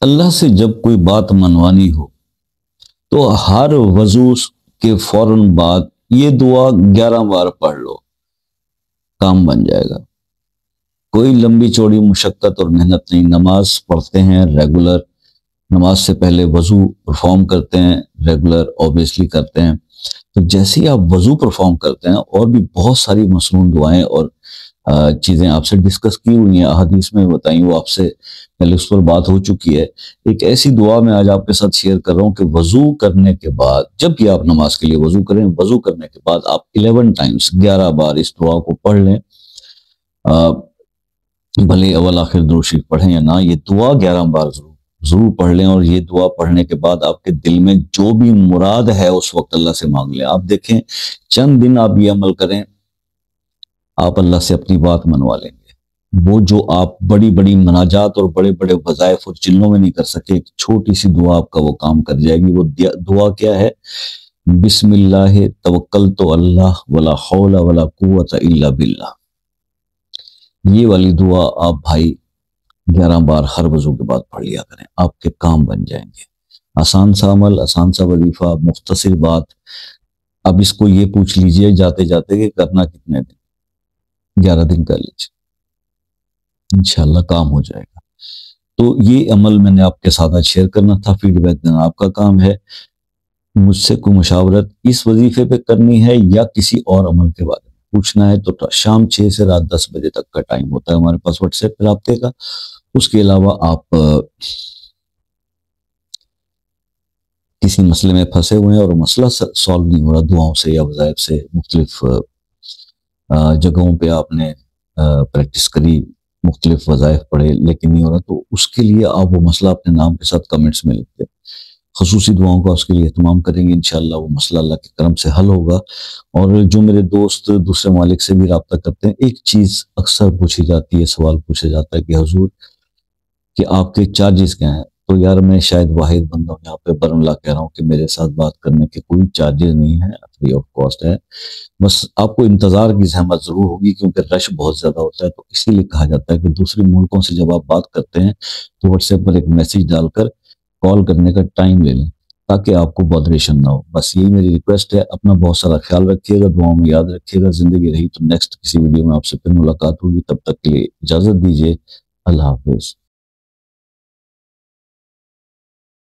اللہ سے جب کوئی بات منوانی ہو تو ہر وضو کے فوراً بعد یہ دعا 11 بار پڑھ لو، کام بن جائے گا۔ کوئی لمبی چوڑی مشقت اور محنت نہیں، نماز پڑھتے ہیں ریگولر، نماز سے پہلے وضو پرفارم کرتے ہیں ریگولر، اوبیسلی کرتے ہیں۔ تو جیسے ہی آپ وضو پرفارم کرتے ہیں، اور بھی بہت ساری مصنون دعائیں اور چیزیں آپ سے ڈسکس کی ہوئی ہیں، احادیث میں بتائیں، وہ آپ سے پہلے اس پر بات ہو چکی ہے۔ ایک ایسی دعا میں آج آپ کے ساتھ شیئر کر رہا ہوں کہ وضو کرنے کے بعد، جب بھی آپ نماز کے لیے وضو کریں، وضو کرنے کے بعد آپ 11 ٹائمز 11 بار اس دعا کو پڑھ لیں۔ بھلے اول آخر درود شریف پڑھیں یا نہ، یہ دعا 11 بار ضرور پڑھ لیں، اور یہ دعا پڑھنے کے بعد آپ کے دل میں جو بھی مراد ہے اس وقت اللہ سے مانگ لیں۔ آپ دیکھیں، چند دن آپ یہ عمل کریں، آپ اللہ سے اپنی بات منوا لیں گے۔ وہ جو آپ بڑی بڑی مناجات اور بڑے بڑے وظائف اور چلوں میں نہیں کر سکے، ایک چھوٹی سی دعا آپ کا وہ کام کر جائے گی۔ وہ دعا کیا ہے؟ بسم اللہ توکلت اللہ ولا حول ولا قوت الا باللہ۔ یہ والی دعا آپ بھائی 11 بار ہر وضو کے بعد پڑھ لیا کریں، آپ کے کام بن جائیں گے۔ آسان سا عمل، آسان سا وظیفہ، مختصر بات۔ اب اس کو یہ پوچھ لیجئے جاتے جاتے کہ کرنا کتنے دن؟ 11 دن کر لیجئے، انشاءاللہ کام ہو جائے گا۔ تو یہ عمل میں نے آپ کے ساتھ شیئر کرنا تھا، فیڈ بیک دینا آپ کا کام ہے۔ مجھ سے کوئی مشاورت اس وظیفے پہ کرنی ہے یا کسی اور عمل کے بارے میں پوچھنا ہے تو شام 6 سے رات 10 بجے تک کا ٹائم ہوتا ہے ہمارے پاس واٹس ایپ پہ رابطے کا۔ اس کے علاوہ آپ کسی مسئلے میں پھنسے ہوئے ہیں اور مسئلہ سالو نہیں ہو رہا دعاؤں سے یا وظائف سے، مختلف جگہوں پہ آپ نے پریکٹس کری، مختلف وظائف پڑھے لیکن نہیں ہو رہا، تو اس کے لیے آپ وہ مسئلہ اپنے نام کے ساتھ کمنٹس میں لکھتے ہیں۔ خصوصی دعاؤں کا اس کے لیے اہتمام کریں گے، انشاءاللہ وہ مسئلہ اللہ کے کرم سے حل ہوگا۔ اور جو میرے دوست دوسرے ممالک سے بھی رابطہ کرتے ہیں، ایک چیز اکثر پوچھی جاتی ہے، سوال پوچھا جاتا ہے کہ حضور کہ آپ کے چارجز کیا ہیں؟ تو یار میں شاید واحد بندہ ہوں یہاں پہ برم اللہ کہہ رہا ہوں کہ میرے ساتھ بات کرنے کے کوئی چارجز نہیں ہیں، فری آف کاسٹ ہے۔ بس آپ کو انتظار کی زحمت ضرور ہوگی کیونکہ رش بہت زیادہ ہوتا ہے، تو اسی لیے کہا جاتا ہے کہ دوسرے ملکوں سے جب آپ بات کرتے ہیں تو واٹس ایپ پر ایک میسیج ڈال کر کال کرنے کا ٹائم لے لیں تاکہ آپ کو بودریشن نہ ہو۔ بس یہی میری ریکویسٹ ہے۔ اپنا بہت سارا خیال رکھیے گا، دعاؤں میں یاد رکھیے گا۔ زندگی رہی تو نیکسٹ کسی ویڈیو میں آپ سے پھر ملاقات ہوگی، تب تک کے لیے اجازت دیجیے۔ اللہ حافظ۔